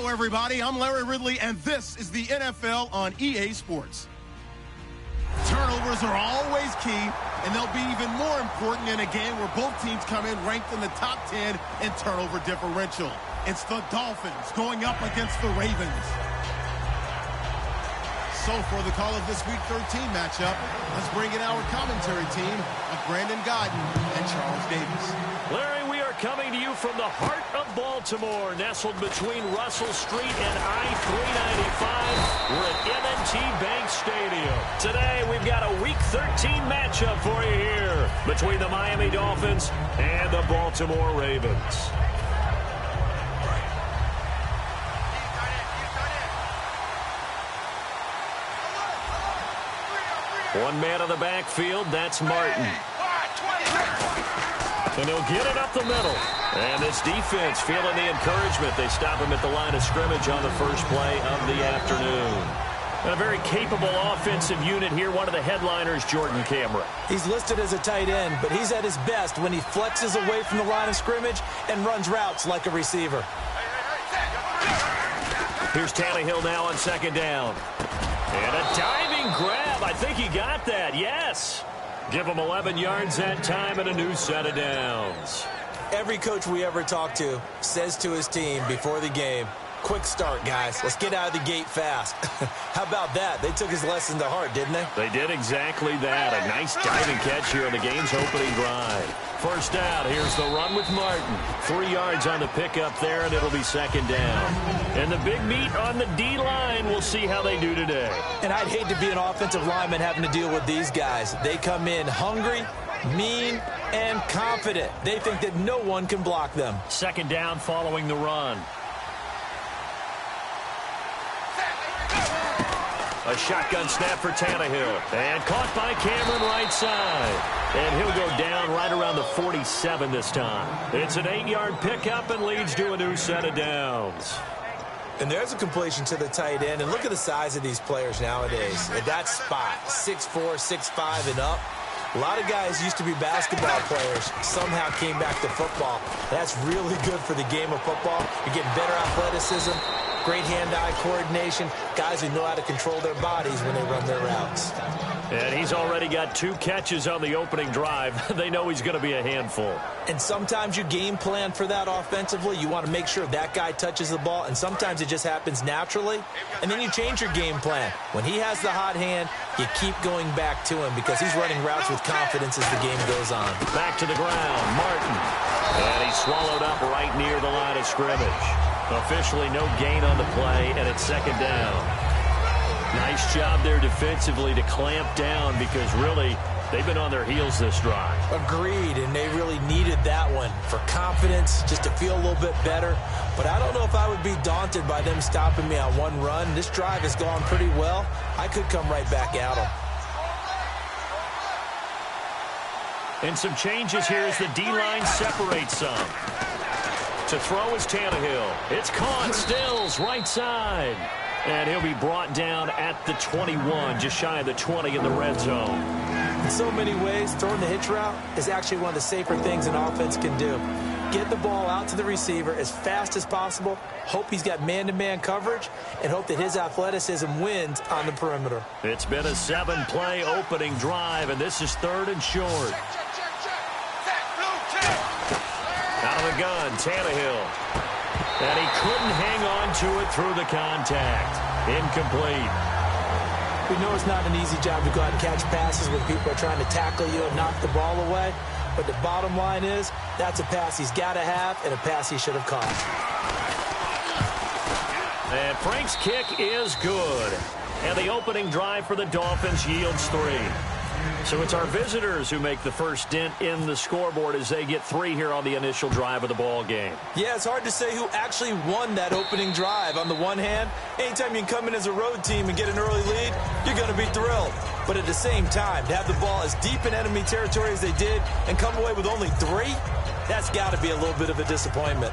Hello, everybody. I'm Larry Ridley, and this is the NFL on EA Sports. Turnovers are always key, and they'll be even more important in a game where both teams come in ranked in the top 10 in turnover differential. It's the Dolphins going up against the Ravens. So for the call of this Week 13 matchup, let's bring in our commentary team of Brandon Godden and Charles Davis. Larry, we are coming to you from the heart of Baltimore, nestled between Russell Street and I-395. We're at M&T Bank Stadium. Today, we've got a Week 13 matchup for you here between the Miami Dolphins and the Baltimore Ravens. One man on the backfield, that's Martin. And he'll get it up the middle. And this defense feeling the encouragement. They stop him at the line of scrimmage on the first play of the afternoon. And a very capable offensive unit here. One of the headliners, Jordan Cameron. He's listed as a tight end, but he's at his best when he flexes away from the line of scrimmage and runs routes like a receiver. Here's Tannehill now on second down. And a diving grab. I think he got that. Yes. Give him 11 yards that time and a new set of downs. Every coach we ever talk to says to his team before the game, quick start, guys. Let's get out of the gate fast. How about that? They took his lesson to heart, didn't they? They did exactly that. A nice diving catch here on the game's opening drive. First down, here's the run with Martin. 3 yards on the pickup there, and it'll be second down. And the big meat on the D-line, we'll see how they do today. And I'd hate to be an offensive lineman having to deal with these guys. They come in hungry, mean, and confident. They think that no one can block them. Second down following the run. A shotgun snap for Tannehill. And caught by Cameron right side. And he'll go down right around the 47 this time. It's an 8-yard pickup and leads to a new set of downs. And there's a completion to the tight end. And look at the size of these players nowadays. At that spot, 6'4", 6'5", and up. A lot of guys used to be basketball players, somehow came back to football. That's really good for the game of football. You're getting better athleticism, great hand-eye coordination, guys who know how to control their bodies when they run their routes. And he's already got 2 catches on the opening drive. They know he's going to be a handful. And sometimes you game plan for that offensively. You want to make sure that guy touches the ball, and sometimes it just happens naturally. And then you change your game plan. When he has the hot hand, you keep going back to him because he's running routes with confidence as the game goes on. Back to the ground, Martin. And he's swallowed up right near the line of scrimmage. Officially no gain on the play, and it's second down. Nice job there defensively to clamp down because really they've been on their heels this drive. Agreed, and they really needed that one for confidence, just to feel a little bit better. But I don't know if I would be daunted by them stopping me on one run. This drive has gone pretty well. I could come right back at them. And some changes here as the D-line separates some. To throw is Tannehill. It's caught, Stills, right side. And he'll be brought down at the 21, just shy of the 20 in the red zone. In so many ways, throwing the hitch route is actually one of the safer things an offense can do. Get the ball out to the receiver as fast as possible, hope he's got man-to-man coverage, and hope that his athleticism wins on the perimeter. It's been a 7-play opening drive, and this is third and short. Out of the gun, Tannehill. And he couldn't hang on to it through the contact. Incomplete. We know it's not an easy job to go out and catch passes when people are trying to tackle you and knock the ball away. But the bottom line is, that's a pass he's got to have and a pass he should have caught. And Frank's kick is good. And the opening drive for the Dolphins yields 3. So it's our visitors who make the first dent in the scoreboard as they get 3 here on the initial drive of the ball game. Yeah, it's hard to say who actually won that opening drive. On the one hand, anytime you can come in as a road team and get an early lead, you're going to be thrilled. But at the same time, to have the ball as deep in enemy territory as they did and come away with only 3, that's got to be a little bit of a disappointment.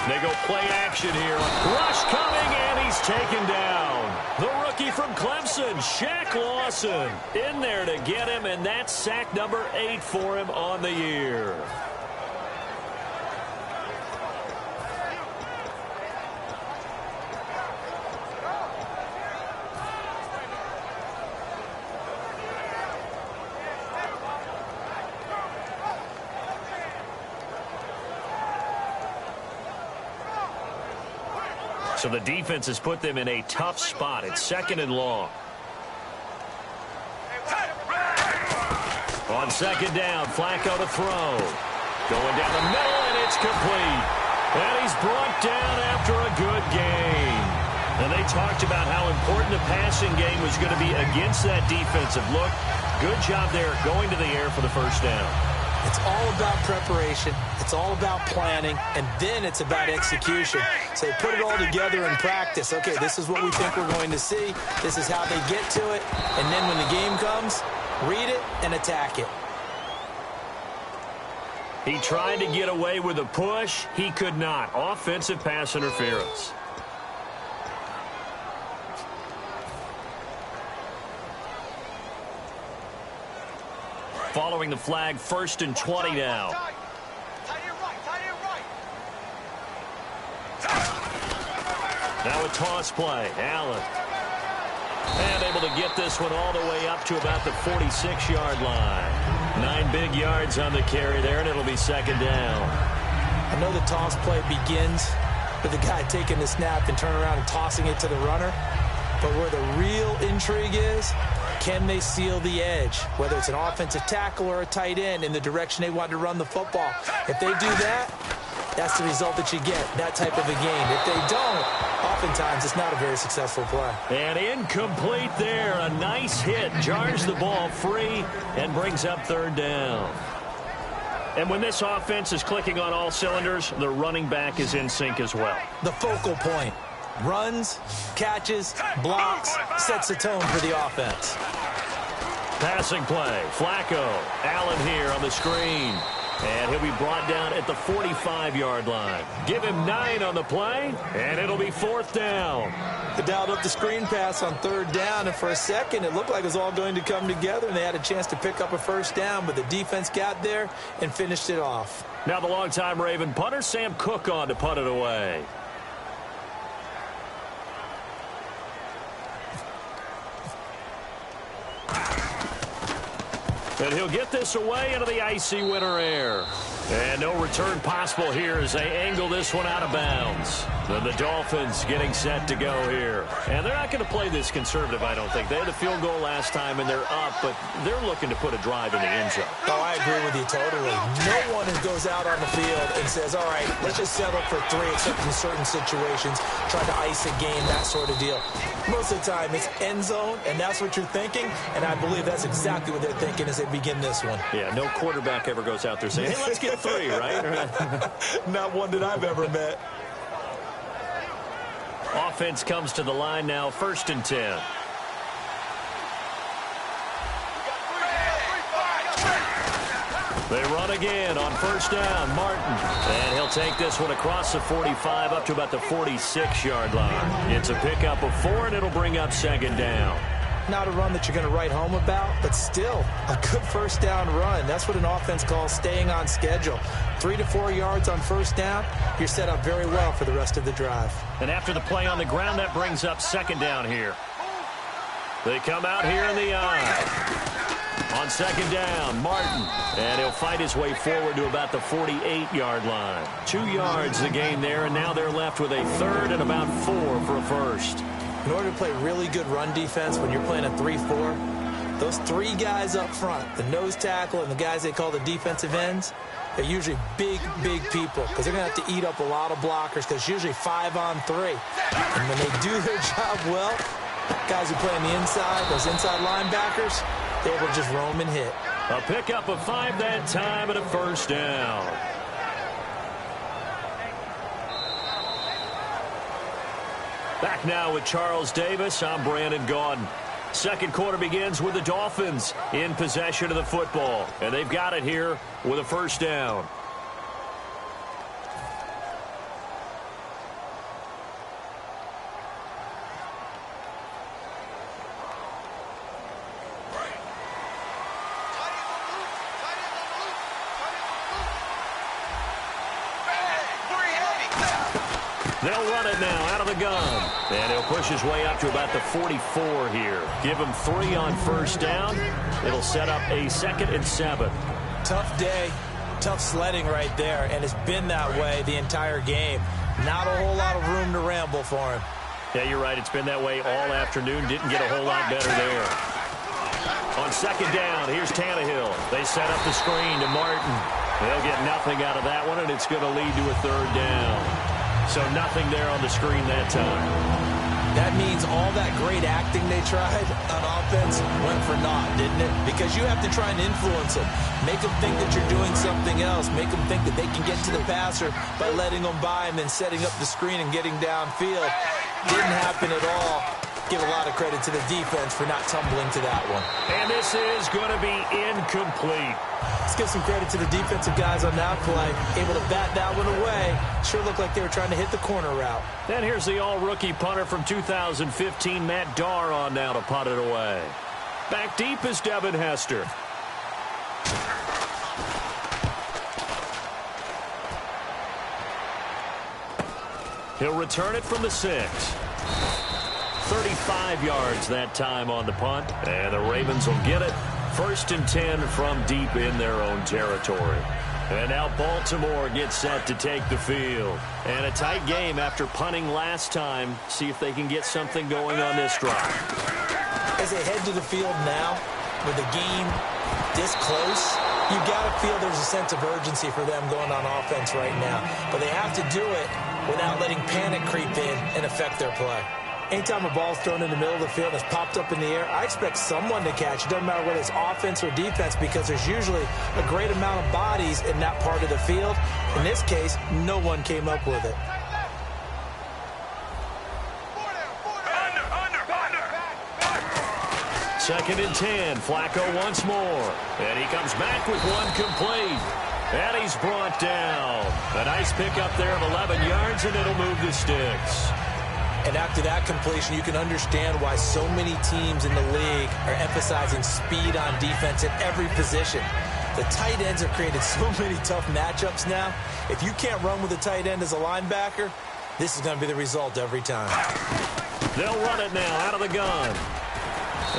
They go play action here. Rush coming, and he's taken down. The rookie from Clemson, Shaq Lawson, in there to get him, and that's sack number 8 for him on the year. So the defense has put them in a tough spot. It's 2nd and long. On 2nd down, Flacco to throw. Going down the middle, and it's complete. And he's brought down after a good game. And they talked about how important the passing game was going to be against that defensive look. Good job there going to the air for the first down. It's all about preparation. It's all about planning. And then it's about execution. So they put it all together in practice. Okay, this is what we think we're going to see. This is how they get to it. And then when the game comes, read it and attack it. He tried to get away with a push. He could not. Offensive pass interference. Following the flag, 1st and 20 now. Now a toss play. Allen. And able to get this one all the way up to about the 46-yard line. 9 big yards on the carry there, and it'll be 2nd down. I know the toss play begins with the guy taking the snap and turning around and tossing it to the runner. But where the real intrigue is, can they seal the edge, whether it's an offensive tackle or a tight end, in the direction they want to run the football? If they do that, that's the result that you get, that type of a game. If they don't, oftentimes it's not a very successful play. And incomplete there. A nice hit. Jars the ball free and brings up 3rd down. And when this offense is clicking on all cylinders, the running back is in sync as well. The focal point. Runs, catches, blocks, sets the tone for the offense. Passing play. Flacco. Allen here on the screen. And he'll be brought down at the 45-yard line. Give him 9 on the play, and it'll be 4th down. They dialed up the screen pass on 3rd down, and for a second it looked like it was all going to come together, and they had a chance to pick up a 1st down, but the defense got there and finished it off. Now the longtime Raven punter, Sam Cook, on to punt it away. And he'll get this away into the icy winter air. And no return possible here as they angle this one out of bounds. Then the Dolphins getting set to go here. And they're not going to play this conservative, I don't think. They had a field goal last time, and they're up, but they're looking to put a drive in the end zone. Oh, I agree with you totally. No one goes out on the field and says, all right, let's just settle for 3, except in certain situations, try to ice a game, that sort of deal. Most of the time, it's end zone, and that's what you're thinking, and I believe that's exactly what they're thinking as they begin this one. Yeah, no quarterback ever goes out there saying, hey, let's get 3, right? Not one that I've ever met. Offense comes to the line now, 1st and 10. They run again on 1st down. Martin. And he'll take this one across the 45 up to about the 46-yard line. It's a pickup of 4, and it'll bring up 2nd down. Not a run that you're going to write home about, but still a good 1st down run. That's what an offense calls staying on schedule. 3 to 4 yards on 1st down, you're set up very well for the rest of the drive. And after the play on the ground, that brings up 2nd down here. They come out here in the eye. On 2nd down, Martin. And he'll fight his way forward to about the 48-yard line. 2 yards the gain there, and now they're left with a 3rd and about 4 for a 1st. In order to play really good run defense when you're playing a 3-4, those 3 guys up front, the nose tackle and the guys they call the defensive ends, they're usually big, big people because they're going to have to eat up a lot of blockers because it's usually 5 on 3. And when they do their job well, guys who play on the inside, those inside linebackers, they're able to just roam and hit. A pickup of 5 that time and a 1st down. Back now with Charles Davis. I'm Brandon Gaudin. Second quarter begins with the Dolphins in possession of the football. And they've got it here with a 1st down. They'll run it now out of the gun. And he'll push his way up to about the 44 here. Give him 3 on first down. It'll set up a 2nd and 7. Tough day, tough sledding right there, and it's been that way the entire game. Not a whole lot of room to ramble for him. Yeah, you're right. It's been that way all afternoon. Didn't get a whole lot better there. On 2nd down, here's Tannehill. They set up the screen to Martin. They'll get nothing out of that one, and it's going to lead to a 3rd down. So nothing there on the screen that time. That means all that great acting they tried on offense went for naught, didn't it? Because you have to try and influence them. Make them think that you're doing something else. Make them think that they can get to the passer by letting them by and then setting up the screen and getting downfield. Didn't happen at all. Give a lot of credit to the defense for not tumbling to that one. And this is going to be incomplete. Let's give some credit to the defensive guys on that play. Able to bat that one away. Sure looked like they were trying to hit the corner route. And here's the all-rookie punter from 2015, Matt Darr, on now to punt it away. Back deep is Devin Hester. He'll return it from the 6. 35 yards that time on the punt. And the Ravens will get it. 1st and 10 from deep in their own territory. And now Baltimore gets set to take the field. And a tight game after punting last time. See if they can get something going on this drive. As they head to the field now, with the game this close, you got to feel there's a sense of urgency for them going on offense right now. But they have to do it without letting panic creep in and affect their play. Anytime a ball's thrown in the middle of the field and it's popped up in the air, I expect someone to catch. It doesn't matter whether it's offense or defense, because there's usually a great amount of bodies in that part of the field. In this case, no one came up with it. Second and 10. Flacco once more. And he comes back with one complete. And he's brought down. A nice pickup there of 11 yards, and it'll move the sticks. And after that completion, you can understand why so many teams in the league are emphasizing speed on defense at every position. The tight ends have created so many tough matchups now. If you can't run with a tight end as a linebacker, this is going to be the result every time. They'll run it now out of the gun.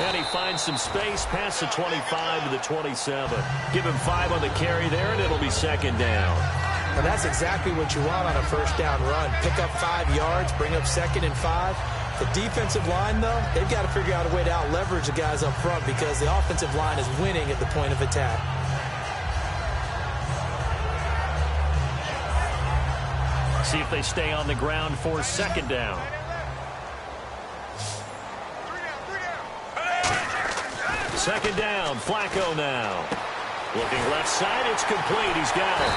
And he finds some space past the 25 to the 27. Give him 5 on the carry there, and it'll be 2nd down. And that's exactly what you want on a 1st down run. Pick up 5 yards, bring up 2nd and 5. The defensive line, though, they've got to figure out a way to out-leverage the guys up front, because the offensive line is winning at the point of attack. See if they stay on the ground for 2nd down. Second down, Flacco now. Looking left side, it's complete. He's got it.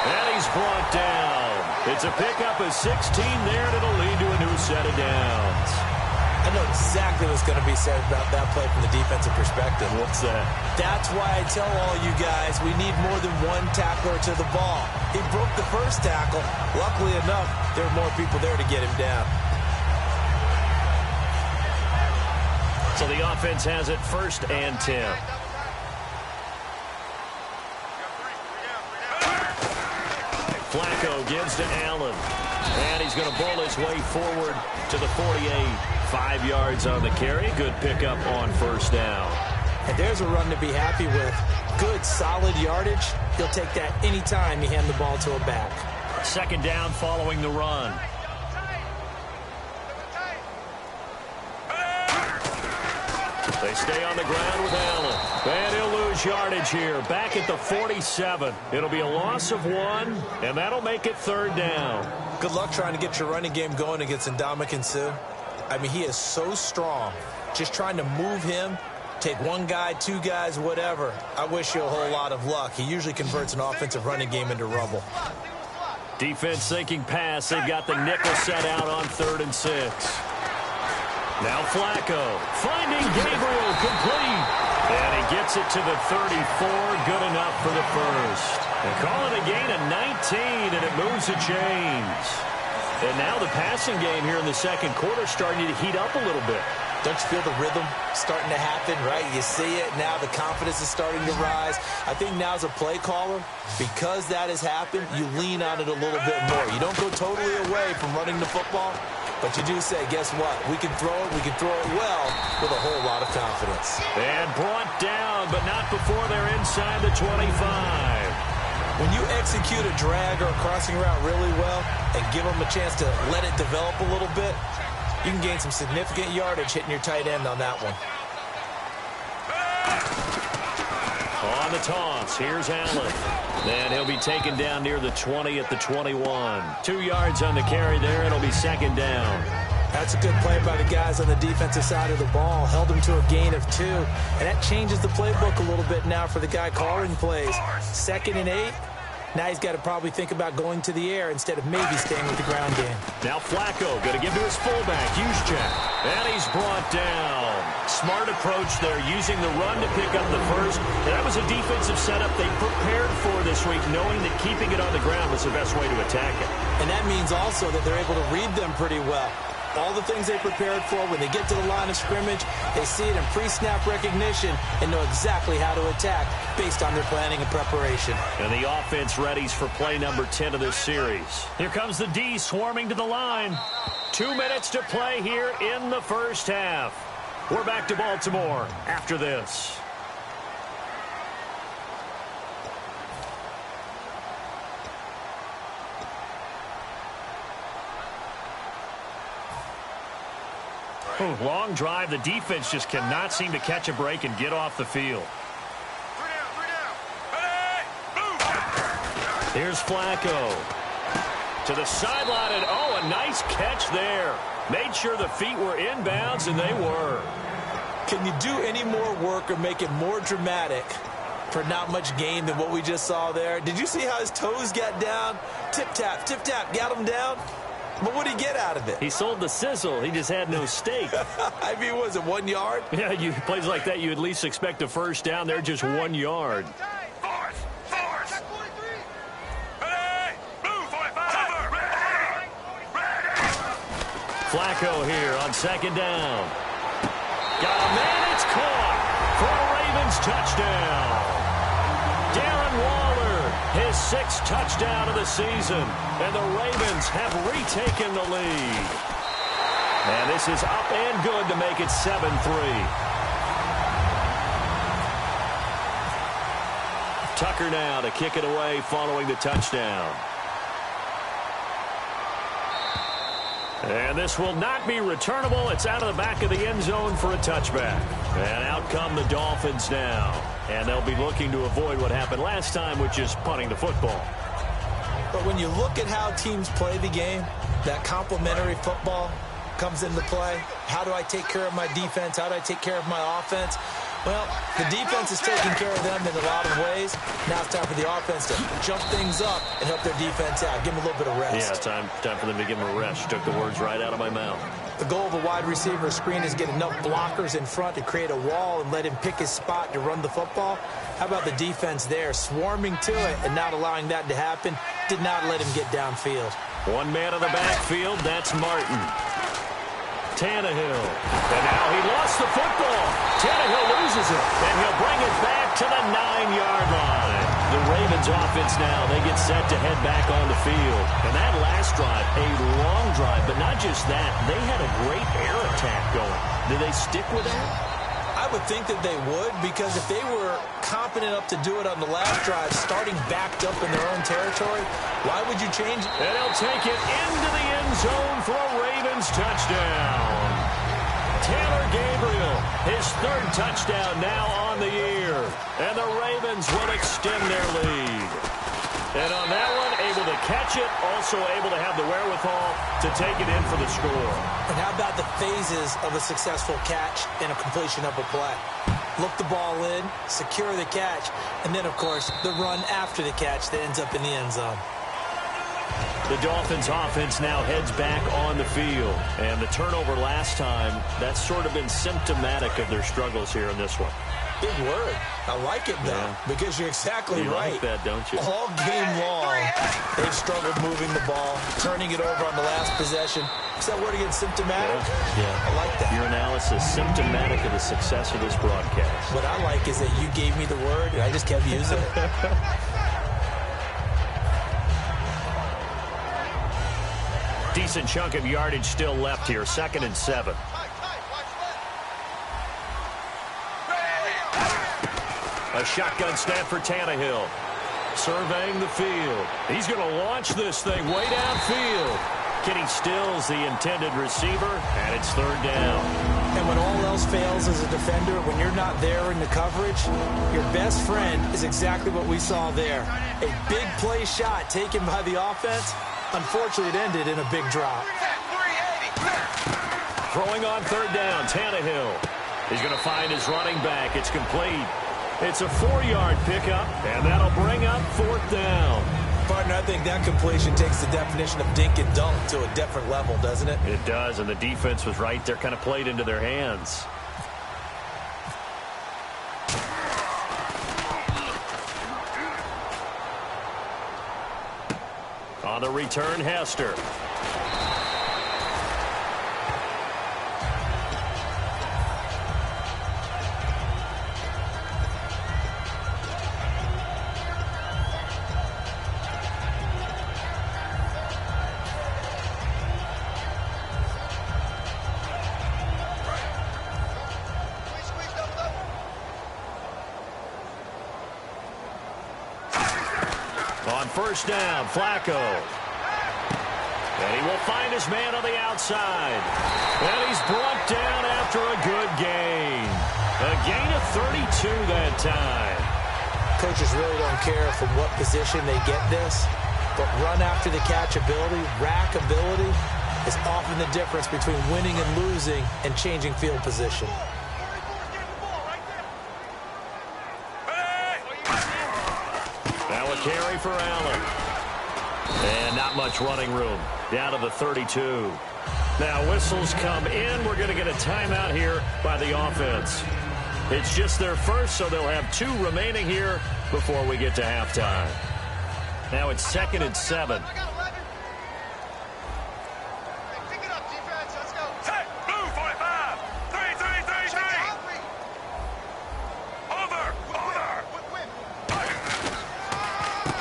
And he's brought down. It's a pickup of 16 there, and it'll lead to a new set of downs. I know exactly what's going to be said about that play from the defensive perspective. What's that? That's why I tell all you guys we need more than one tackler to the ball. He broke the first tackle. Luckily enough, there were more people there to get him down. So the offense has it 1st and 10. Flacco gives to Allen. And he's going to bowl his way forward to the 48. 5 yards on the carry. Good pickup on 1st down. And there's a run to be happy with. Good, solid yardage. He'll take that anytime you hand the ball to a back. 2nd down following the run. They stay on the ground with Allen. And he'll lose yardage here. Back at the 47. It'll be a loss of 1, and that'll make it 3rd down. Good luck trying to get your running game going against Ndamukong Suh. I mean, he is so strong. Just trying to move him, take 1 guy, 2 guys, whatever. I wish you a whole lot of luck. He usually converts an offensive running game into rubble. Defense thinking pass. They've got the nickel set out on 3rd and 6. Now Flacco finding Gabriel complete. And he gets it to the 34. Good enough for the 1st. And call it a gain of 19, and it moves the chains. And now the passing game here in the 2nd quarter starting to heat up a little bit. Don't you feel the rhythm starting to happen, right? You see it now. The confidence is starting to rise. I think now as a play caller, because that has happened, you lean on it a little bit more. You don't go totally away from running the football, but you do say, guess what? We can throw it. We can throw it well with a whole lot of confidence. And brought down, but not before they're inside the 25. When you execute a drag or a crossing route really well and give them a chance to let it develop a little bit, you can gain some significant yardage hitting your tight end on that one. On the toss, here's Allen. And he'll be taken down near the 20 at the 21. 2 yards on the carry there. It'll be second down. That's a good play by the guys on the defensive side of the ball. Held him to a gain of 2. And that changes the playbook a little bit now for the guy calling plays. 2nd and 8. Now he's got to probably think about going to the air instead of maybe staying with the ground game. Now Flacco going to give to his fullback, Juszczyk. And he's brought down. Smart approach there, using the run to pick up the first. And that was a defensive setup they prepared for this week, knowing that keeping it on the ground was the best way to attack it. And that means also that they're able to read them pretty well. All the things they prepared for, when they get to the line of scrimmage, they see it in pre-snap recognition and know exactly how to attack based on their planning and preparation. And the offense readies for play number 10 of this series. Here comes the D swarming to the line. 2 minutes to play here in the first half. We're back to Baltimore after this. Long drive. The defense just cannot seem to catch a break and get off the field. Here's Flacco. To the sideline, and oh, a nice catch there. Made sure the feet were inbounds, and they were. Can you do any more work or make it more dramatic for not much gain than what we just saw there? Did you see how his toes got down? Tip-tap, got him down. But what did he get out of it? He sold the sizzle. He just had no steak. I mean, was it 1 yard? Yeah, plays like that, you at least expect a first down. They're just 1 yard. Flacco here on second down. Got a man, it's caught for a Ravens touchdown. Darren Waller, his 6th touchdown of the season, and the Ravens have retaken the lead. And this is up and good to make it 7-3. Tucker now to kick it away following the touchdown. And this will not be returnable. It's out of the back of the end zone for a touchback. And out come the Dolphins now. And they'll be looking to avoid what happened last time, which is punting the football. But when you look at how teams play the game, that complementary football comes into play. How do I take care of my defense? How do I take care of my offense? Well, the defense is taking care of them in a lot of ways. Now it's time for the offense to jump things up and help their defense out. Give them a little bit of rest. Yeah, time for them to give them a rest. You took the words right out of my mouth. The goal of a wide receiver screen is get enough blockers in front to create a wall and let him pick his spot to run the football. How about the defense there, swarming to it and not allowing that to happen? Did not let him get downfield. One man in the backfield, that's Martin. Tannehill. And now he lost the football. Tannehill loses it, and he'll bring it back to the 9-yard line. The Ravens offense now, they get set to head back on the field. And that last drive, a long drive, but not just that, they had a great air attack going. Did they stick with that? I would think that they would, because if they were competent enough to do it on the last drive, starting backed up in their own territory, why would you change it? And he'll take it into the end zone for a Ravens touchdown. Taylor Gabriel, his 3rd touchdown now on the year. And the Ravens will extend their lead. And on that one, able to catch it, also able to have the wherewithal to take it in for the score. And how about the phases of a successful catch and a completion of a play? Look the ball in, secure the catch, and then, of course, the run after the catch that ends up in the end zone. The Dolphins offense now heads back on the field. And the turnover last time, that's sort of been symptomatic of their struggles here in this one. Big word. I like it, though, because you're exactly right. You like that, don't you? All game long, they've struggled moving the ball, turning it over on the last possession. Is that word again, symptomatic? Yeah. I like that. Your analysis, symptomatic of the success of this broadcast. What I like is that you gave me the word, and I just kept using it. Decent chunk of yardage still left here, 2nd and 7. A shotgun snap for Tannehill. Surveying the field. He's going to launch this thing way downfield. Kenny Stills, the intended receiver, and it's 3rd down. And when all else fails as a defender, when you're not there in the coverage, your best friend is exactly what we saw there. A big play shot taken by the offense. Unfortunately, it ended in a big drop. Throwing on 3rd down, Tannehill. He's going to find his running back. It's complete. It's a 4-yard pickup, and that'll bring up 4th down. Partner, I think that completion takes the definition of dink and dunk to a different level, doesn't it? It does, and the defense was right there, kind of played into their hands. On the return, Hester. On 1st down, Flacco. And he will find his man on the outside. And he's brought down after a good gain. A gain of 32 that time. Coaches really don't care from what position they get this, but run after the catch ability, rack ability, is often the difference between winning and losing and changing field position. Now a carry for Allen. And not much running room. Down to the 32. Now whistles come in. We're going to get a timeout here by the offense. It's just their first, so they'll have 2 remaining here before we get to halftime. Now it's 2nd and 7.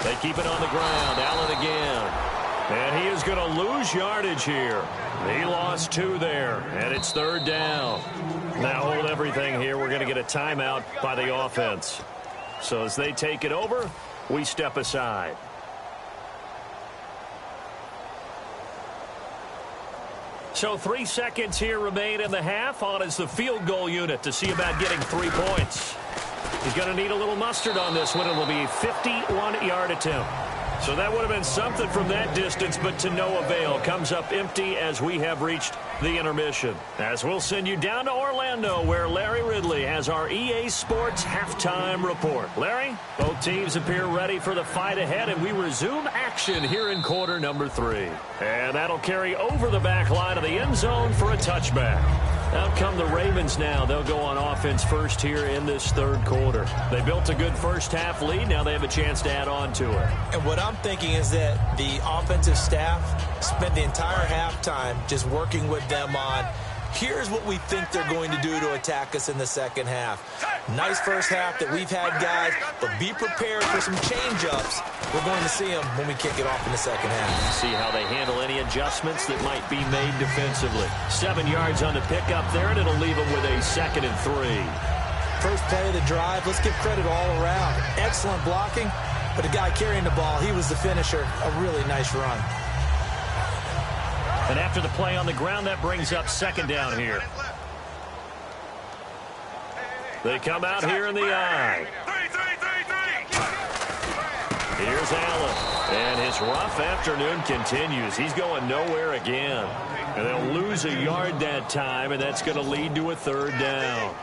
They keep it on the ground. Allen again. And he is going to lose yardage here. He lost 2 there, and it's 3rd down. Now hold everything here. We're going to get a timeout by the offense. So as they take it over, we step aside. So 3 seconds here remain in the half. On is the field goal unit to see about getting 3 points. He's going to need a little mustard on this one. It will be a 51-yard attempt. So that would have been something from that distance, but to no avail. Comes up empty as we have reached the intermission. As we'll send you down to Orlando, where Larry Ridley has our EA Sports halftime report. Larry, both teams appear ready for the fight ahead, and we resume action here in quarter number 3. And that'll carry over the back line of the end zone for a touchback. Out come the Ravens now. They'll go on offense first here in this 3rd quarter. They built a good first-half lead. Now they have a chance to add on to it. And what I'm thinking is that the offensive staff spent the entire halftime just working with them on, here's what we think they're going to do to attack us in the second half. Nice first half that we've had, guys, but be prepared for some change-ups. We're going to see them when we kick it off in the second half. See how they handle any adjustments that might be made defensively. 7 yards on the pickup there, and it'll leave them with a 2nd and 3. First play of the drive, let's give credit all around. Excellent blocking, but the guy carrying the ball, he was the finisher. A really nice run. And after the play on the ground, that brings up 2nd down here. They come out here in the eye. Here's Allen. And his rough afternoon continues. He's going nowhere again. And they'll lose a yard that time, and that's going to lead to a 3rd down.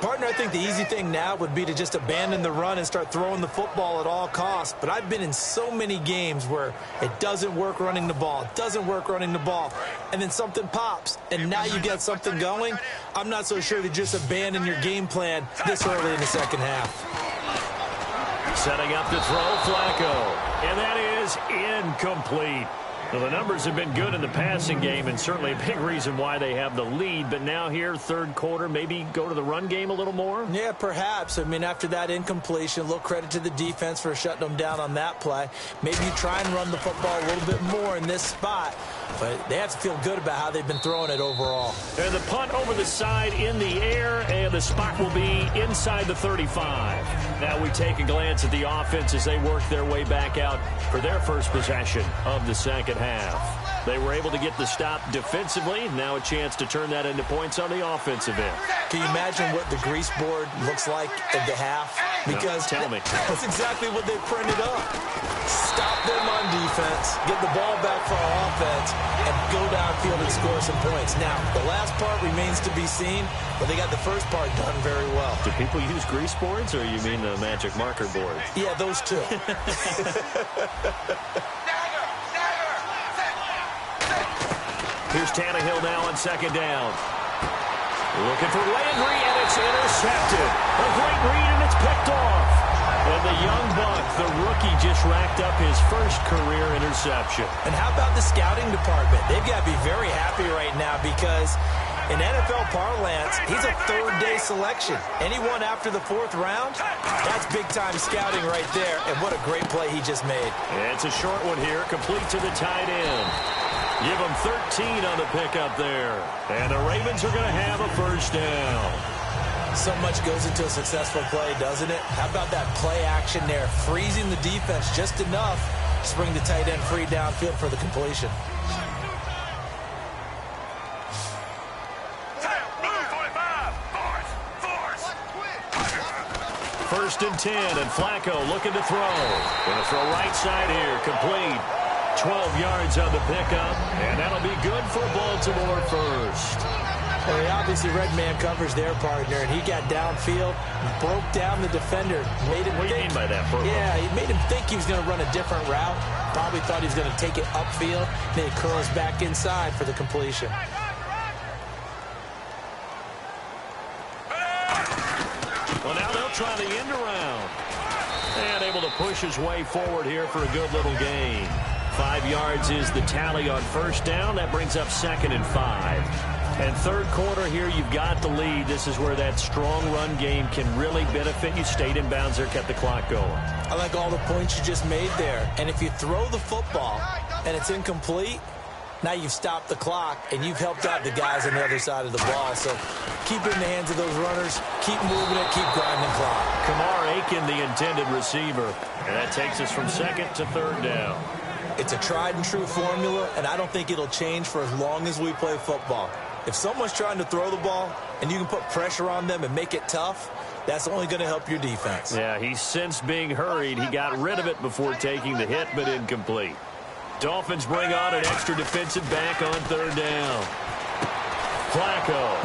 Partner, I think the easy thing now would be to just abandon the run and start throwing the football at all costs. But I've been in so many games where it doesn't work running the ball, and then something pops, and now you get something going. I'm not so sure to just abandon your game plan this early in the second half. Setting up to throw, Flacco, and that is incomplete. Well, the numbers have been good in the passing game, and certainly a big reason why they have the lead. But now here, third quarter, maybe go to the run game a little more? Yeah, perhaps. I mean, after that incompletion, a little credit to the defense for shutting them down on that play. Maybe you try and run the football a little bit more in this spot. But they have to feel good about how they've been throwing it overall. And the punt over the side in the air, and the spot will be inside the 35. Now we take a glance at the offense as they work their way back out for their first possession of the second half. They were able to get the stop defensively. Now a chance to turn that into points on the offensive end. Can you imagine what the grease board looks like at the half? Because no, tell me. That's exactly what they printed up. Stop them on defense, get the ball back for our offense, and go downfield and score some points. Now, the last part remains to be seen, but they got the first part done very well. Do people use grease boards, or you mean the magic marker boards? Yeah, those two. Here's Tannehill now on second down. Looking for Landry, and it's intercepted. A great read, and it's picked off. And the young buck, the rookie, just racked up his first career interception. And how about the scouting department? They've got to be very happy right now because in NFL parlance, he's a third-day selection. Anyone after the fourth round, that's big-time scouting right there. And what a great play he just made. And it's a short one here, complete to the tight end. Give him 13 on the pickup there. And the Ravens are going to have a first down. So much goes into a successful play, doesn't it? How about that play action there? Freezing the defense just enough to bring the tight end free downfield for the completion. First and 10, and Flacco looking to throw. Going to throw right side here, complete. 12 yards on the pickup, and that'll be good for Baltimore first. Well, he obviously read man coverage their partner, and he got downfield, broke down the defender. Made him what do you mean by that, Purple? Yeah, he made him think he was going to run a different route. Probably thought he was going to take it upfield. Then he curls back inside for the completion. Well, now they'll try the end around. And able to push his way forward here for a good little gain. 5 yards is the tally on first down. That brings up second and 5. And third quarter here, you've got the lead. This is where that strong run game can really benefit you. Stayed in bounds there, kept the clock going. I like all the points you just made there. And if you throw the football and it's incomplete, now you've stopped the clock and you've helped out the guys on the other side of the ball. So keep it in the hands of those runners. Keep moving it. Keep grinding clock. Kamar Aiken, the intended receiver. And that takes us from second to third down. It's a tried and true formula, and I don't think it'll change for as long as we play football. If someone's trying to throw the ball and you can put pressure on them and make it tough, that's only going to help your defense. Yeah, he's sensed being hurried. He got rid of it before taking the hit, but incomplete. Dolphins bring on an extra defensive back on third down. Flacco.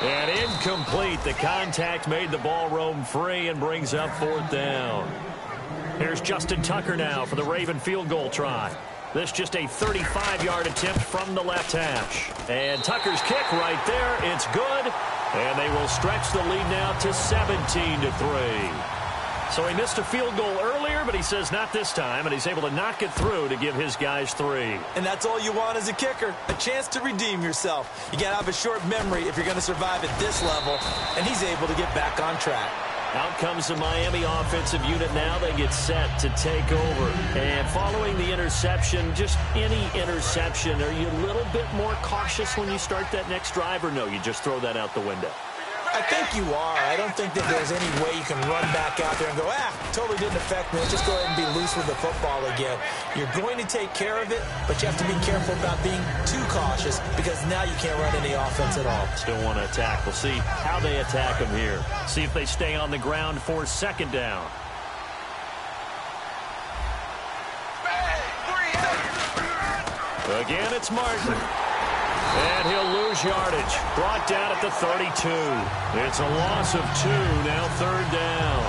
And incomplete. The contact made the ball roam free and brings up fourth down. Here's Justin Tucker now for the Raven field goal try. This just a 35-yard attempt from the left hash. And Tucker's kick right there. It's good. And they will stretch the lead now to 17-3. So he missed a field goal earlier, but he says not this time, and he's able to knock it through to give his guys 3. And that's all you want as a kicker, a chance to redeem yourself. You got to have a short memory if you're going to survive at this level, and he's able to get back on track. Out comes the Miami offensive unit now. They get set to take over. And following the interception, just any interception, are you a little bit more cautious when you start that next drive, or no, you just throw that out the window? I think you are. I don't think that there's any way you can run back out there and go, totally didn't affect me. Just go ahead and be loose with the football again. You're going to take care of it, but you have to be careful about being too cautious because now you can't run any offense at all. Still want to attack. We'll see how they attack them here. See if they stay on the ground for second down. Again, it's Martin. And he'll lose yardage. Brought down at the 32. It's a loss of 2, now 3rd down.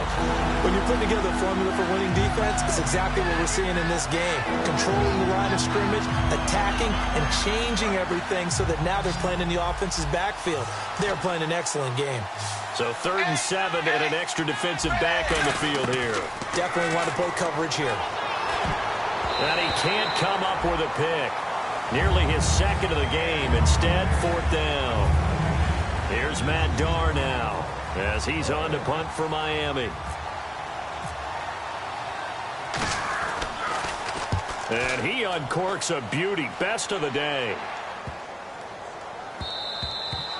When you're putting together a formula for winning defense, it's exactly what we're seeing in this game. Controlling the line of scrimmage, attacking, and changing everything so that now they're playing in the offense's backfield. They're playing an excellent game. So 3rd and 7 and an extra defensive back on the field here. Definitely want to play coverage here. And he can't come up with a pick. Nearly his 2nd of the game. Instead, 4th down. Here's Matt Darr now as he's on to punt for Miami. And he uncorks a beauty. Best of the day.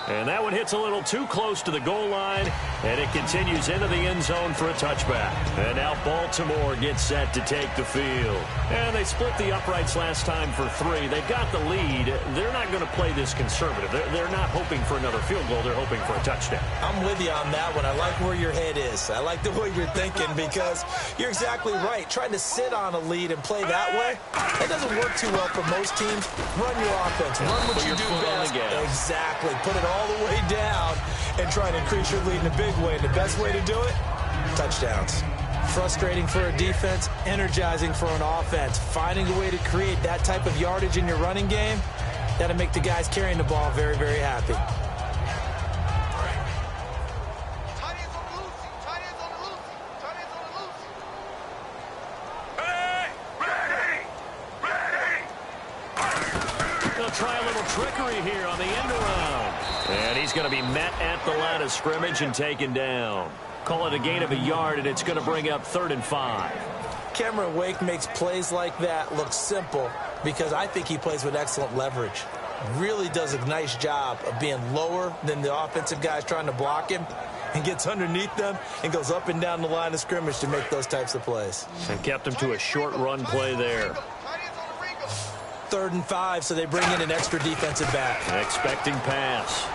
And that one hits a little too close to the goal line, and it continues into the end zone for a touchback. And now Baltimore gets set to take the field. And they split the uprights last time for 3. They've got the lead. They're not going to play this conservative. They're not hoping for another field goal. They're hoping for a touchdown. I'm with you on that one. I like where your head is. I like the way you're thinking because you're exactly right. Trying to sit on a lead and play that way, that doesn't work too well for most teams. Run your offense. Run what you do best. Exactly. Put it all the way down and try to increase your lead in a big way. And the best way to do it, touchdowns. Frustrating for a defense, energizing for an offense. Finding a way to create that type of yardage in your running game, that'll make the guys carrying the ball very, very happy. They'll try a little trickery here on the end around. And he's going to be met at the line of scrimmage and taken down. Call it a gain of a yard, and it's going to bring up 3rd and 5. Cameron Wake makes plays like that look simple because I think he plays with excellent leverage. Really does a nice job of being lower than the offensive guys trying to block him and gets underneath them and goes up and down the line of scrimmage to make those types of plays. And kept him to a short run play there. 3rd and 5, so they bring in an extra defensive back. Expecting pass.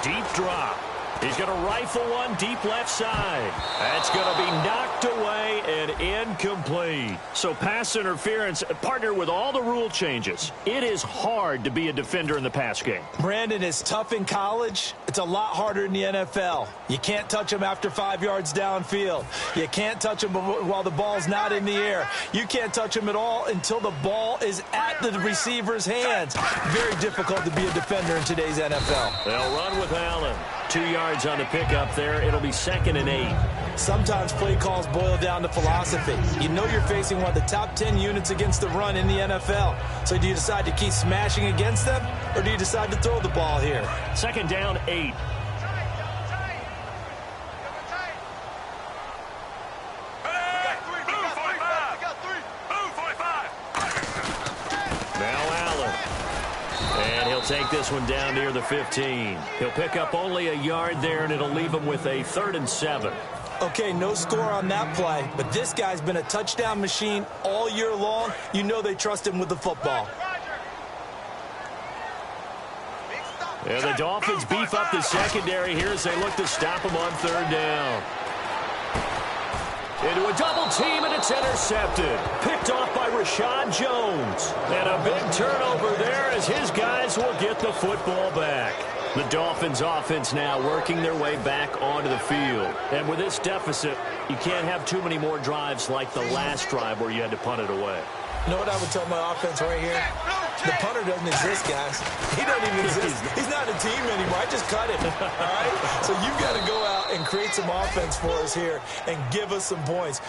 Deep drop. He's going to rifle one deep left side. That's going to be knocked away and incomplete. So pass interference, partner with all the rule changes. It is hard to be a defender in the pass game. Brandon, is tough in college. It's a lot harder in the NFL. You can't touch him after 5 yards downfield. You can't touch him while the ball's not in the air. You can't touch him at all until the ball is at the receiver's hands. Very difficult to be a defender in today's NFL. They'll run with Allen. 2 yards on the pickup there. It'll be 2nd and 8. Sometimes play calls boil down to philosophy. You know you're facing one of the top 10 units against the run in the NFL. So do you decide to keep smashing against them, or do you decide to throw the ball here? 2nd down, 8. Take this one down near the 15. He'll pick up only a yard there, and it'll leave him with a 3rd and 7. Okay, no score on that play, but this guy's been a touchdown machine all year long. You know they trust him with the football. And the Dolphins beef up the secondary here as they look to stop him on 3rd down. Into a double team, and it's intercepted. Picked off by Rashad Jones. And a big turnover there as his guys will get the football back. The Dolphins offense now working their way back onto the field. And with this deficit, you can't have too many more drives like the last drive where you had to punt it away. You know what I would tell my offense right here? The punter doesn't exist, guys. He doesn't even exist. He's not a team anymore. I just cut him, all right? So you've got to go out and create some offense for us here and give us some points.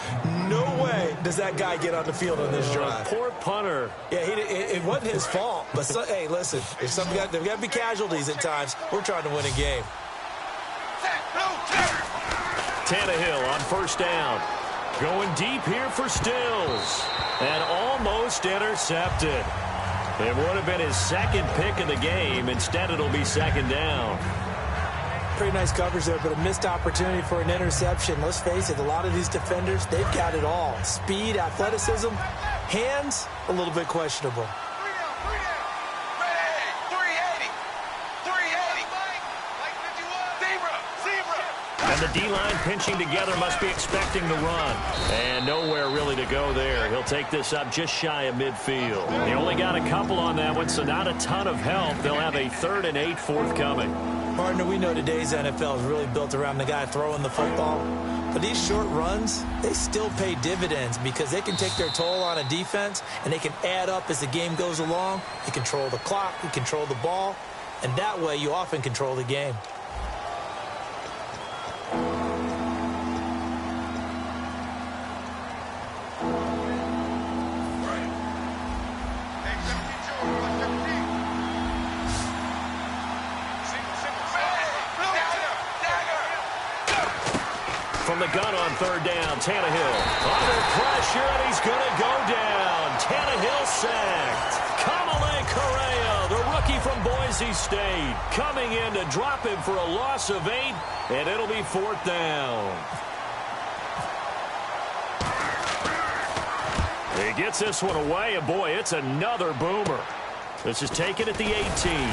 No way does that guy get on the field on this drive. Poor punter. Yeah, it wasn't his fault. But, hey, listen, there's got to be casualties at times. We're trying to win a game. Tannehill on 1st down. Going deep here for Stills. And almost intercepted. It would have been his 2nd pick of the game. Instead, it'll be 2nd down. Pretty nice coverage there, but a missed opportunity for an interception. Let's face it, a lot of these defenders, they've got it all. Speed, athleticism, hands, a little bit questionable. And the D-line pinching together must be expecting the run. And nowhere really to go there. He'll take this up just shy of midfield. He only got a couple on that one, so not a ton of help. They'll have a 3rd and 8 forthcoming. Partner, we know today's NFL is really built around the guy throwing the football. But these short runs, they still pay dividends because they can take their toll on a defense, and they can add up as the game goes along. You control the clock, you control the ball, and that way you often control the game. From the gun on 3rd down, Tannehill under pressure, and he's going to go down. Tannehill sacked. Kamale Correa, the rookie from Boise State, coming in to drop him for a loss of 8, and it'll be 4th down. He gets this one away, and boy, it's another boomer. This is taken at the 18.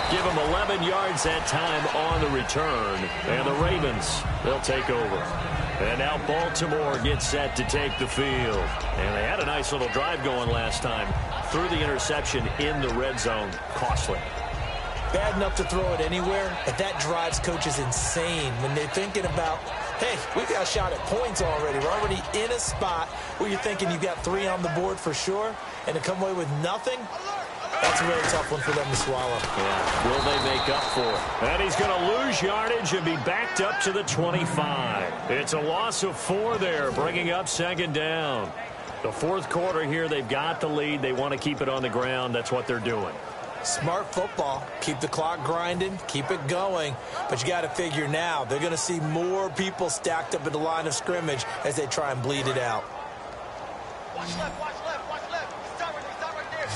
Give him 11 yards that time on the return. And the Ravens, they'll take over. And now Baltimore gets set to take the field. And they had a nice little drive going last time. Threw the interception in the red zone. Costly. Bad enough to throw it anywhere, but that drives coaches insane when they're thinking about, hey, we've got a shot at points already. We're already in a spot where you're thinking you've got 3 on the board for sure, and to come away with nothing, that's a really tough one for them to swallow. Yeah, will they make up for it? And he's going to lose yardage and be backed up to the 25. It's a loss of 4 there, bringing up 2nd down. The 4th quarter here, they've got the lead. They want to keep it on the ground. That's what they're doing. Smart football. Keep the clock grinding. Keep it going. But you got to figure now, they're going to see more people stacked up at the line of scrimmage as they try and bleed it out. Watch left, watch left, watch left. Stop right there.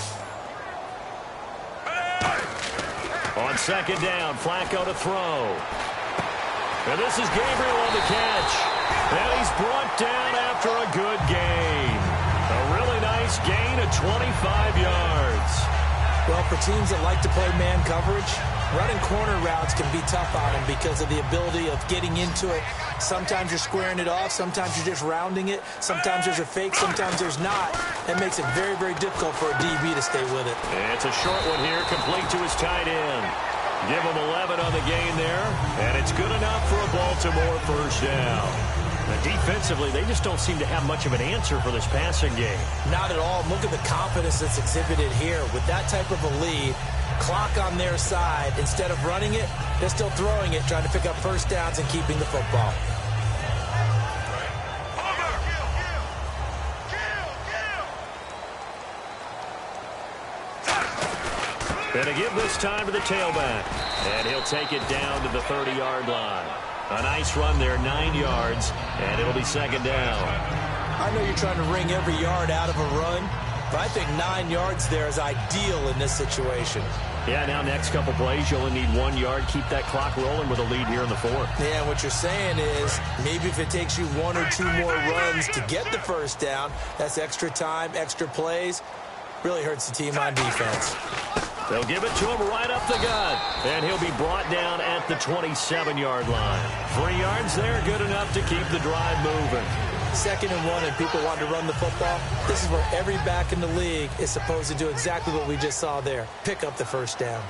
On 2nd down, Flacco to throw. And this is Gabriel on the catch. And he's brought down after a good gain. A really nice gain of 25 yards. Well, for teams that like to play man coverage, running corner routes can be tough on them because of the ability of getting into it. Sometimes you're squaring it off. Sometimes you're just rounding it. Sometimes there's a fake. Sometimes there's not. That makes it very, very difficult for a DB to stay with it. And it's a short one here, complete to his tight end. Give him 11 on the gain there, and it's good enough for a Baltimore 1st down. But defensively, they just don't seem to have much of an answer for this passing game. Not at all. Look at the confidence that's exhibited here. With that type of a lead, clock on their side, instead of running it, they're still throwing it, trying to pick up 1st downs and keeping the football. Going to give this time to the tailback. And he'll take it down to the 30-yard line. A nice run there, 9 yards, and it'll be 2nd down. I know you're trying to wring every yard out of a run, but I think 9 yards there is ideal in this situation. Yeah, now next couple plays, you only need 1 yard. Keep that clock rolling with a lead here in the 4th. Yeah, what you're saying is maybe if it takes you 1 or 2 more runs to get the 1st down, that's extra time, extra plays. Really hurts the team on defense. They'll give it to him right up the gut. And he'll be brought down at the 27-yard line. 3 yards there, good enough to keep the drive moving. 2nd and 1 and people want to run the football. This is where every back in the league is supposed to do exactly what we just saw there. Pick up the 1st down.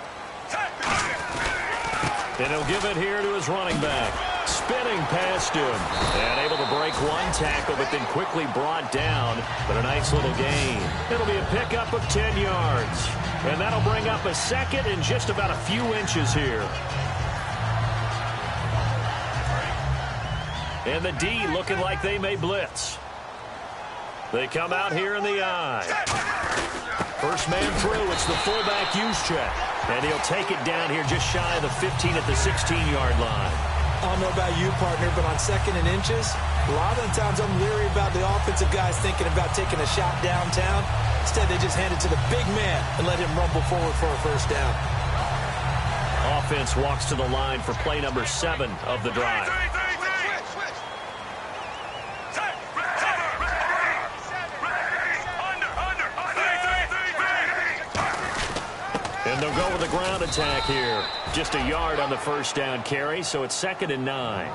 And he'll give it here to his running back. Spinning past him. And able to break 1 tackle, but then quickly brought down. But a nice little gain. It'll be a pickup of 10 yards. And that'll bring up a 2nd and just about a few inches here. And the D looking like they may blitz. They come out here in the I. First man through, it's the fullback Juszczyk. And he'll take it down here just shy of the 15 at the 16-yard line. I don't know about you, partner, but on 2nd and inches, a lot of the times I'm leery about the offensive guys thinking about taking a shot downtown. Instead, they just hand it to the big man and let him rumble forward for a 1st down. Offense walks to the line for play number 7 of the drive. And And they'll go with a ground attack here. Just a yard on the first down carry, so it's 2nd and 9.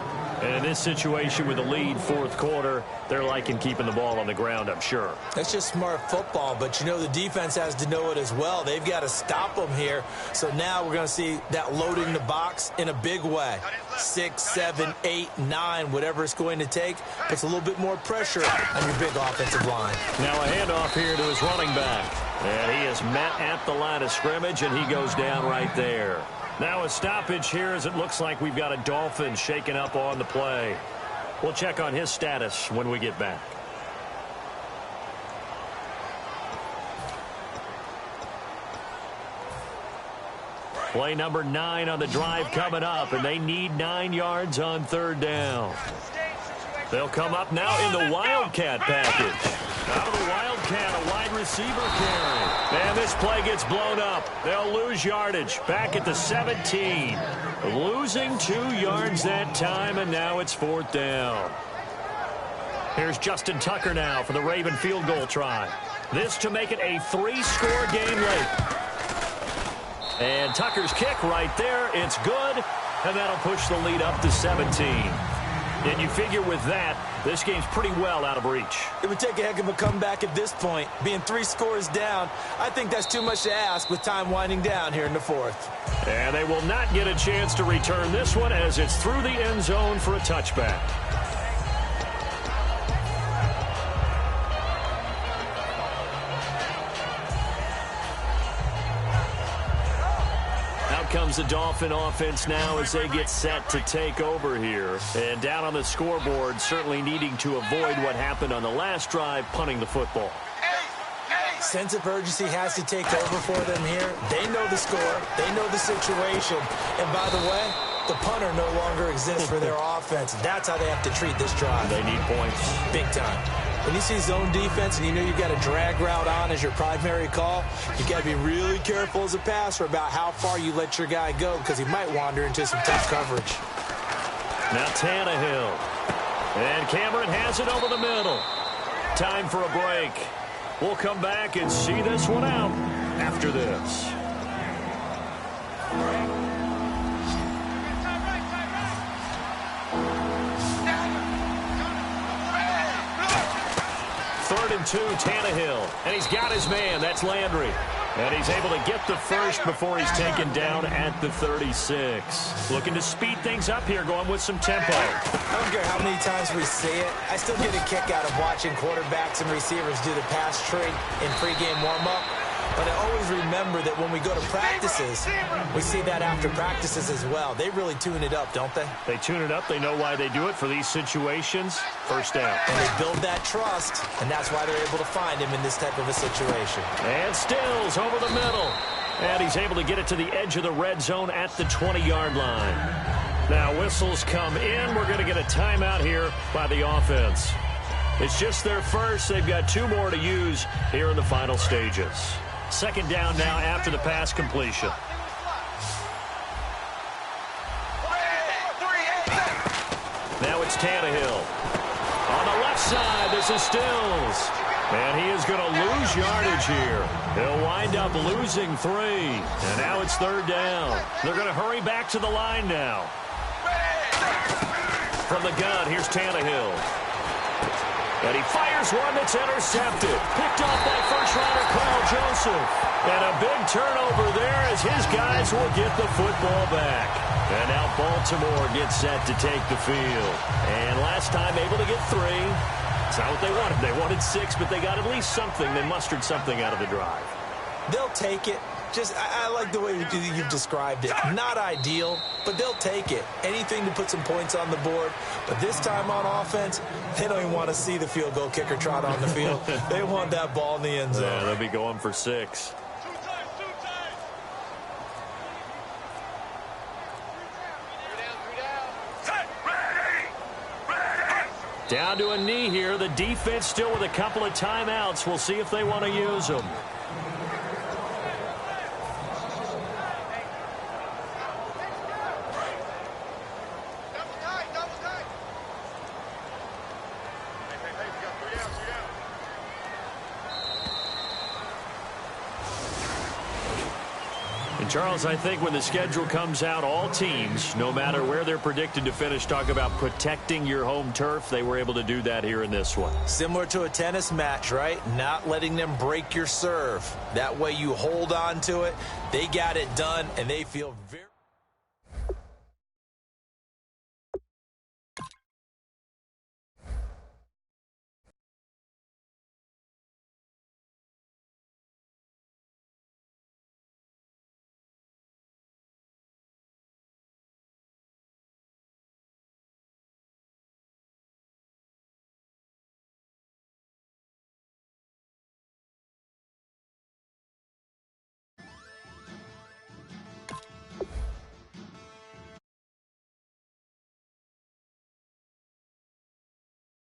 And in this situation with a lead, fourth quarter, they're liking keeping the ball on the ground, I'm sure. That's just smart football, but you know the defense has to know it as well. They've got to stop them here. So now we're going to see that loading the box in a big way. 6, 7, 8, 9, whatever it's going to take, puts a little bit more pressure on your big offensive line. Now a handoff here to his running back. And he is met at the line of scrimmage, and he goes down right there. Now a stoppage here as it looks like we've got a Dolphin shaking up on the play. We'll check on his status when we get back. Play number 9 on the drive coming up, and they need 9 yards on 3rd down. They'll come up now in the Wildcat package. Out of the Wildcat, a wide receiver carry. And this play gets blown up. They'll lose yardage. Back at the 17. Losing 2 yards that time, and now it's 4th down. Here's Justin Tucker now for the Raven field goal try. This to make it a 3-score game late. And Tucker's kick right there. It's good, and that'll push the lead up to 17. And you figure with that, this game's pretty well out of reach. It would take a heck of a comeback at this point. Being 3 scores down, I think that's too much to ask with time winding down here in the 4th. And they will not get a chance to return this one as it's through the end zone for a touchback. Comes the Dolphin offense now as they get set to take over here. And down on the scoreboard, certainly needing to avoid what happened on the last drive, punting the football. Sense of urgency has to take over for them here. They know the score. They know the situation. And by the way, the punter no longer exists for their offense. That's how they have to treat this drive. They need points. Big time. When you see zone defense and you know you've got a drag route on as your primary call, you've got to be really careful as a passer about how far you let your guy go because he might wander into some tough coverage. Now Tannehill. And Cameron has it over the middle. Time for a break. We'll come back and see this one out after this. Third and 2, Tannehill. And he's got his man. That's Landry. And he's able to get the first before he's taken down at the 36. Looking to speed things up here, going with some tempo. I don't care how many times we see it. I still get a kick out of watching quarterbacks and receivers do the pass tree in pregame warm-up. But I always remember that when we go to practices, we see that after practices as well. They really tune it up, don't they? They tune it up. They know why they do it for these situations. First down. And they build that trust, and that's why they're able to find him in this type of a situation. And Stills over the middle. And he's able to get it to the edge of the red zone at the 20-yard line. Now whistles come in. We're going to get a timeout here by the offense. It's just their first. They've got 2 more to use here in the final stages. Second down now after the pass completion. Now it's Tannehill. On the left side, this is Stills. And he is going to lose yardage here. He'll wind up losing 3. And now it's 3rd down. They're going to hurry back to the line now. From the gun, here's Tannehill. And he fires one that's intercepted. Picked off by first-rounder Kyle Joseph. And a big turnover there as his guys will get the football back. And now Baltimore gets set to take the field. And last time able to get 3. It's not what they wanted. They wanted 6, but they got at least something. They mustered something out of the drive. They'll take it. I like the way you've described it. Not ideal, but they'll take it. Anything to put some points on the board. But this time on offense, they don't even want to see the field goal kicker trot on the field. They want that ball in the end zone. Yeah, they'll be going for 6. Down to a knee here. The defense still with a couple of timeouts. We'll see if they want to use them. Charles, I think when the schedule comes out, all teams, no matter where they're predicted to finish, talk about protecting your home turf. They were able to do that here in this one. Similar to a tennis match, right? Not letting them break your serve. That way you hold on to it. They got it done, and they feel very